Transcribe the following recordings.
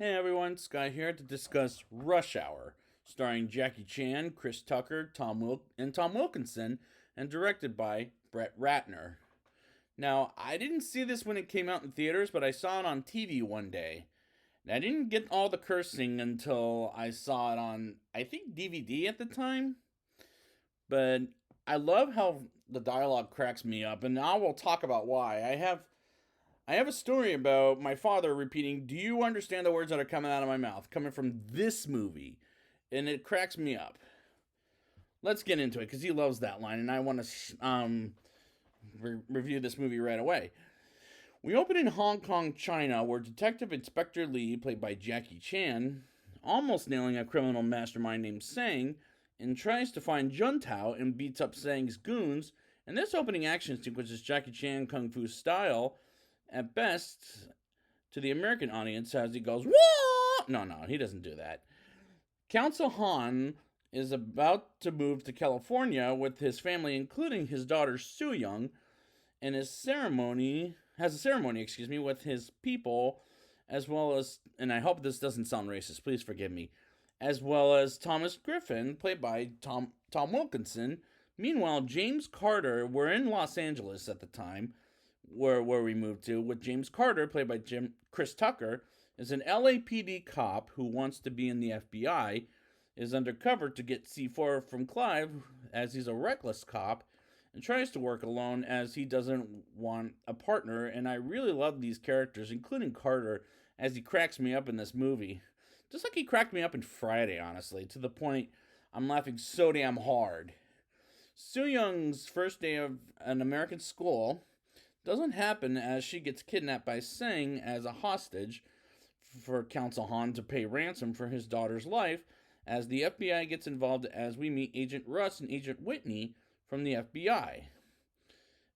Hey everyone, Sky here to discuss Rush Hour, starring Jackie Chan, Chris Tucker, Tom Wilkinson, and directed by Brett Ratner. Now, I didn't see this when it came out in theaters, but I saw it on TV one day. And I didn't get all the cursing until I saw it on, I think, DVD at the time. But I love how the dialogue cracks me up, and I will talk about why. I have a story about my father repeating, "Do you understand the words that are coming out of my mouth?" coming from this movie. And it cracks me up. Let's get into it because he loves that line, and I want to review this movie right away. We open in Hong Kong, China, where Detective Inspector Lee, played by Jackie Chan, almost nailing a criminal mastermind named Sang, and tries to find Juntao and beats up Sang's goons. And this opening action sequence is Jackie Chan Kung Fu style at best to the American audience as he goes, "Whoa!" No, he doesn't do that. Council Han is about to move to California with his family, including his daughter Soo Young, and has a ceremony, with his people, as well as, and I hope this doesn't sound racist, please forgive me, as well as Thomas Griffin, played by Tom Wilkinson. Meanwhile, James Carter, we're in Los Angeles at the time, where we moved to, with James Carter, played by Chris Tucker, is an LAPD cop who wants to be in the FBI, is undercover to get C4 from Clive, as he's a reckless cop, and tries to work alone as he doesn't want a partner. And I really love these characters, including Carter, as he cracks me up in this movie. Just like he cracked me up in Friday, honestly, to the point I'm laughing so damn hard. Soo Young's first day of an American school doesn't happen as she gets kidnapped by Sang as a hostage for Council Han to pay ransom for his daughter's life, as the FBI gets involved as we meet Agent Russ and Agent Whitney from the FBI.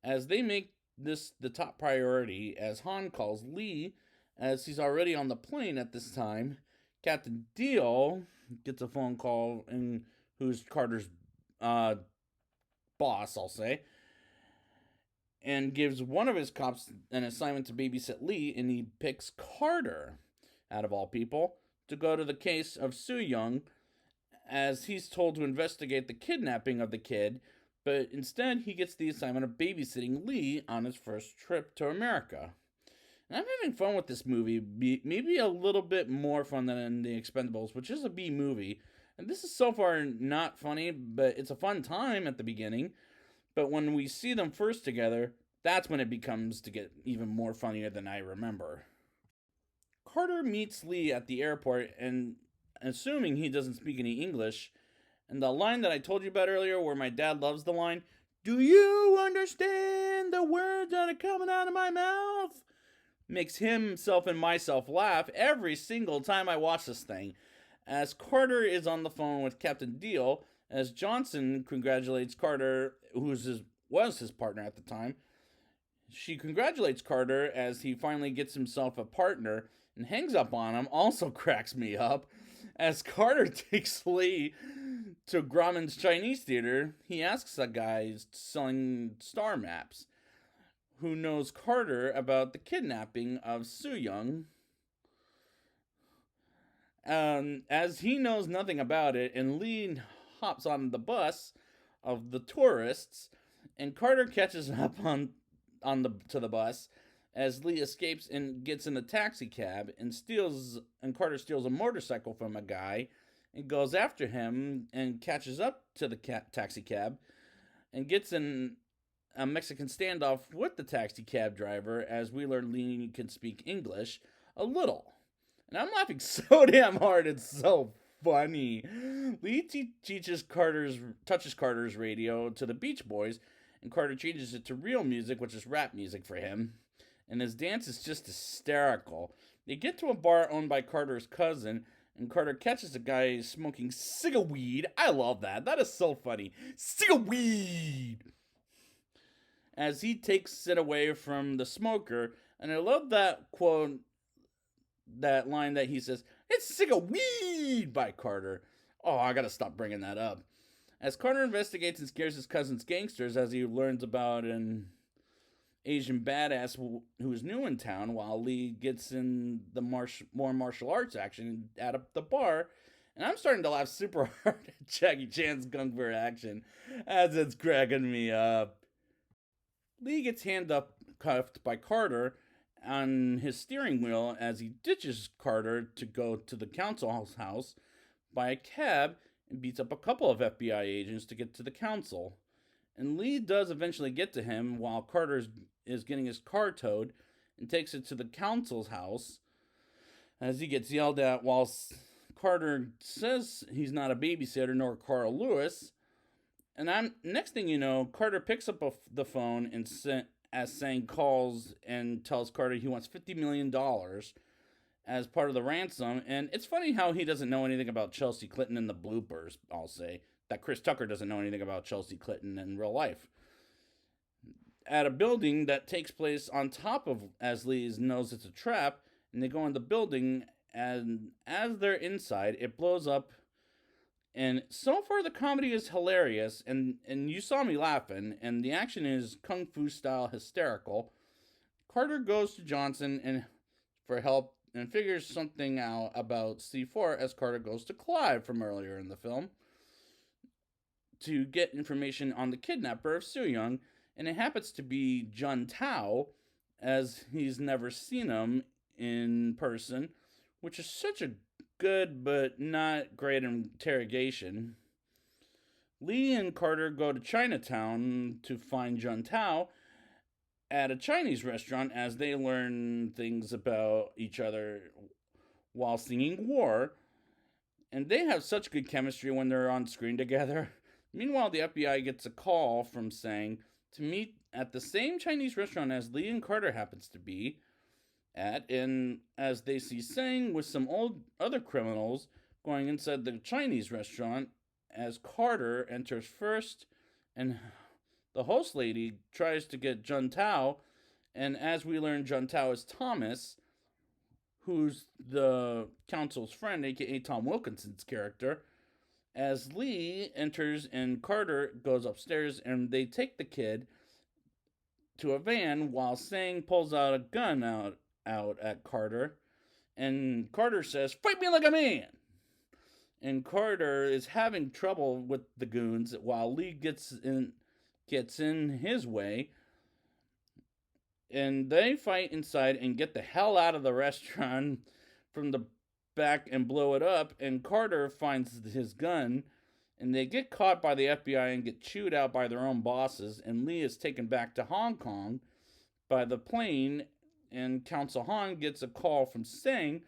As they make this the top priority, as Han calls Lee, as he's already on the plane at this time, Captain Deal gets a phone call, and who's Carter's boss, I'll say, and gives one of his cops an assignment to babysit Lee, and he picks Carter, out of all people, to go to the case of Soo Young, as he's told to investigate the kidnapping of the kid, but instead he gets the assignment of babysitting Lee on his first trip to America. And I'm having fun with this movie, maybe a little bit more fun than in The Expendables, which is a B movie. And this is so far not funny, but it's a fun time at the beginning. But when we see them first together, that's when it becomes to get even more funnier than I remember. Carter meets Lee at the airport, and assuming he doesn't speak any English, and the line that I told you about earlier, where my dad loves the line, "Do you understand the words that are coming out of my mouth?" makes himself and myself laugh every single time I watch this thing. As Carter is on the phone with Captain Deal, as Johnson congratulates Carter, was his partner at the time. She congratulates Carter as he finally gets himself a partner and hangs up on him. Also cracks me up. As Carter takes Lee to Grauman's Chinese theater, he asks a guy selling star maps who knows Carter about the kidnapping of Soo Young. As he knows nothing about it, and Lee hops on the bus of the tourists, and Carter catches up to the bus as Lee escapes and gets in a taxi cab and Carter steals a motorcycle from a guy and goes after him and catches up to the taxi cab and gets in a Mexican standoff with the taxi cab driver, as we learn Lee can speak English a little. And I'm laughing so damn hard, it's so funny. Lee touches Carter's radio to the Beach Boys, and Carter changes it to real music, which is rap music for him. And his dance is just hysterical. They get to a bar owned by Carter's cousin, and Carter catches a guy smoking cigweed. I love that. That is so funny. Cigweed! As he takes it away from the smoker, and I love that quote, that line that he says, "It's cigweed" by Carter. Oh, I gotta stop bringing that up. As Carter investigates and scares his cousin's gangsters, as he learns about Asian badass who is new in town, while Lee gets in the more martial arts action at the bar. And I'm starting to laugh super hard at Jackie Chan's kung fu action as it's cracking me up. Lee gets handcuffed by Carter on his steering wheel as he ditches Carter to go to the council's house by a cab and beats up a couple of FBI agents to get to the council. And Lee does eventually get to him while Carter is getting his car towed and takes it to the council's house as he gets yelled at while Carter says he's not a babysitter nor Carl Lewis. And next thing you know, Carter picks up the phone and as saying calls and tells Carter he wants $50 million as part of the ransom. And it's funny how he doesn't know anything about Chelsea Clinton in the bloopers, I'll say. That Chris Tucker doesn't know anything about Chelsea Clinton in real life. At a building that takes place on top of, as Lee knows it's a trap, and they go in the building, and as they're inside, it blows up. And so far, the comedy is hilarious, and you saw me laughing, and the action is kung fu style hysterical. Carter goes to Johnson for help and figures something out about C4 as Carter goes to Clive from earlier in the film to get information on the kidnapper of Soo Young, and it happens to be Jun Tao, as he's never seen him in person, which is such a good but not great interrogation. Lee and Carter go to Chinatown to find Jun Tao at a Chinese restaurant as they learn things about each other while singing War. And they have such good chemistry when they're on screen together. Meanwhile, the FBI gets a call from Sang to meet at the same Chinese restaurant as Lee and Carter happens to be at, and as they see Sang with some other criminals going inside the Chinese restaurant, as Carter enters first, and the host lady tries to get Jun Tao, and as we learn, Jun Tao is Thomas, who's the counsel's friend, aka Tom Wilkinson's character, as Lee enters and Carter goes upstairs, and they take the kid to a van while Sang pulls out a gun out at Carter, and Carter says, "Fight me like a man!" And Carter is having trouble with the goons while Lee gets in his way, and they fight inside and get the hell out of the restaurant from the back and blow it up, and Carter finds his gun, and they get caught by the FBI and get chewed out by their own bosses, and Lee is taken back to Hong Kong by the plane, and Counsel Han gets a call from Sang,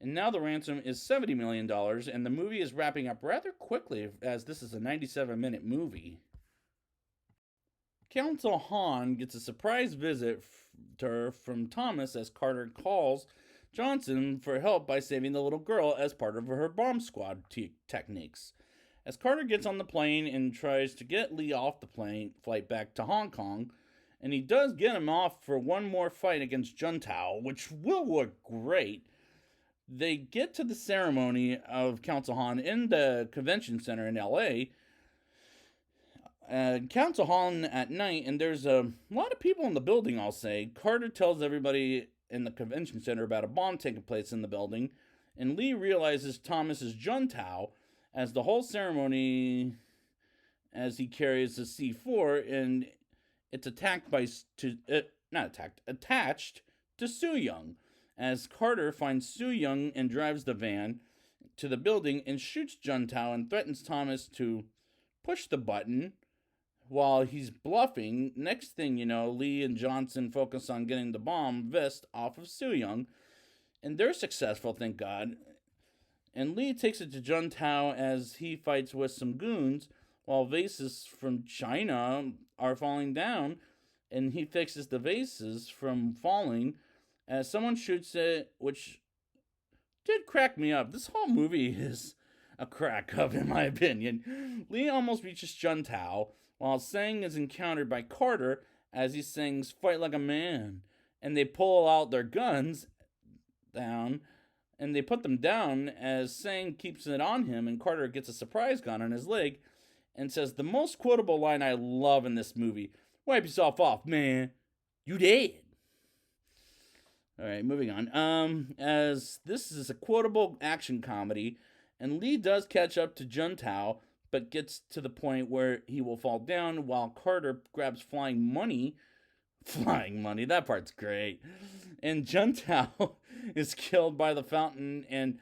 and now the ransom is $70 million, and the movie is wrapping up rather quickly as this is a 97-minute movie. Counsel Han gets a surprise visit from Thomas as Carter calls Johnson for help by saving the little girl as part of her bomb squad techniques. As Carter gets on the plane and tries to get Lee off the flight back to Hong Kong, and he does get him off for one more fight against Jun Tao, which will look great. They get to the ceremony of Counsel Han in the convention center in LA. Counsel Han at night, and there's a lot of people in the building, I'll say. Carter tells everybody in the convention center about a bomb taking place in the building, and Lee realizes Thomas is Jun Tao as the whole ceremony, as he carries the C4, and it's attached to Soo Young, as Carter finds Soo Young and drives the van to the building and shoots Jun Tao and threatens Thomas to push the button while he's bluffing. Next thing you know, Lee and Johnson focus on getting the bomb vest off of Soo Young, and they're successful, thank God. And Lee takes it to Jun Tao as he fights with some goons while vases from China are falling down, and he fixes the vases from falling as someone shoots it, which did crack me up. This whole movie is a crack up, in my opinion. Lee almost reaches Jun Tao while Sang is encountered by Carter as he sings "Fight Like a Man," and they pull out their guns down, and they put them down as Sang keeps it on him, and Carter gets a surprise gun on his leg and says the most quotable line I love in this movie: "Wipe yourself off, man." You did. All right, moving on. As this is a quotable action comedy, and Lee does catch up to Juntao, but gets to the point where he will fall down while Carter grabs flying money. Flying money, that part's great. And Juntao is killed by the fountain, and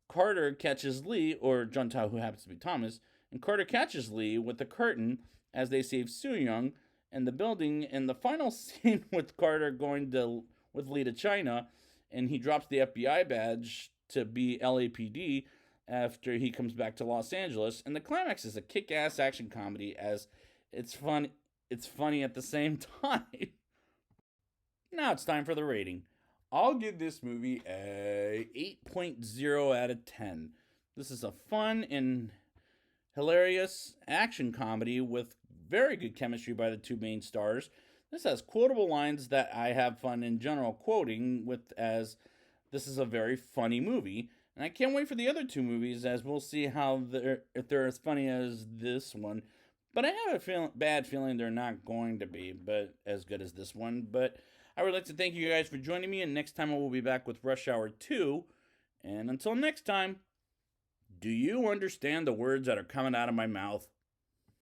Carter catches Lee, or Juntao, who happens to be Thomas, and Carter catches Lee with the curtain as they save Soo-young and the building. And the final scene with Carter going to with Lee to China, and he drops the FBI badge to be LAPD after he comes back to Los Angeles. And the climax is a kick-ass action comedy, as it's fun. It's funny at the same time. Now it's time for the rating. I'll give this movie a 8.0 out of 10. This is a fun and hilarious action comedy with very good chemistry by the two main stars. This has quotable lines that I have fun in general quoting with, as this is a very funny movie. And I can't wait for the other two movies, as we'll see how if they're as funny as this one. But I have a bad feeling they're not going to be but as good as this one. But I would like to thank you guys for joining me, and next time I will be back with Rush Hour 2. And until next time, do you understand the words that are coming out of my mouth?